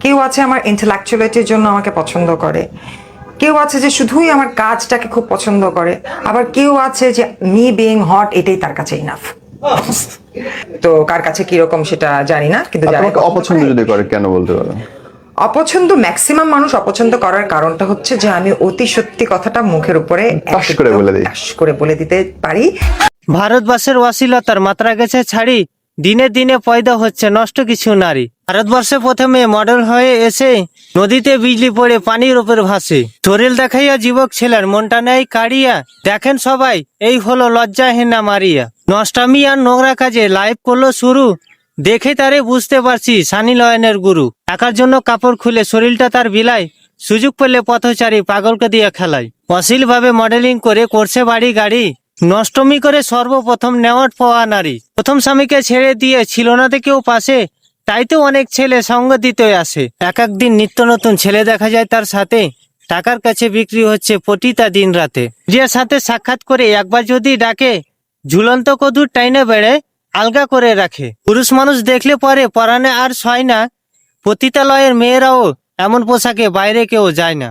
কেউ আছে আমার ইন্টেলেকচুয়ালিটির জন্য আমাকে পছন্দ করে, কেউ আছে যে শুধুই আমার কাজটাকে খুব পছন্দ করে, আবার কেউ আছে যে মি বিইং হট এটাই তার কাছে ইনাফ। তো কার কাছে কিরকম সেটা জানি না, কিন্তু যারা তোমাকে অপছন্দ যদি করে কেন বলতে পারো? অপছন্দ, ম্যাক্সিমাম মানুষ অপছন্দ করার কারণটা হচ্ছে যে আমি অতি সত্যি কথাটা মুখের উপরে টাস করে বলে দিই। টাস করে বলে দিতে পারি। ভারতবর্ষের অশ্লীলতার মাত্রা গেছে ছাড়ি, দিনে দিনে পয়দা হচ্ছে নষ্ট কিছু নারী। ভারতবর্ষে প্রথমে মডেল হয়ে এসে নদীতে বিজলি পড়ে পানির উপর ভাসে, শরীর দেখাইয়া যুবক ছেলের মনটা নেই কাড়িয়া, দেখেন সবাই এই হলো লজ্জাহীনা মারিয়া। নষ্টামি আর নোংরা কাজে লাইভ করলো শুরু, দেখে তারে বুঝতে পারছি সানি লয়নের গুরু। টাকার জন্য কাপড় খুলে শরীরটা তার বিলায়, সুযোগ পেলে পথচারী পাগলকে দিয়ে খেলায়। অশ্লীল ভাবে মডেলিং করে করছে বাড়ি গাড়ি, নষ্টমী করে সর্বপ্রথম নেওয়াট পাওয়া নারী। প্রথম স্বামীকে ছেড়ে দিয়ে ছিল না তো কেউ পাশে, তাই তো অনেক ছেলে সঙ্গ দিতে আসে। এক একদিন নিত্য নতুন ছেলে দেখা যায় তার সাথে, টাকার কাছে বিক্রি হচ্ছে পতিতা দিন রাতে। যার সাথে সাক্ষাৎ করে একবার যদি ডাকে, ঝুলন্ত কদুর টাইনে বেড়ে আলগা করে রাখে। পুরুষ মানুষ দেখলে পরে পরাণে আর সয় না, পতিতালয়ের মেয়েরাও এমন পোশাকে বাইরে কেউ যায় না।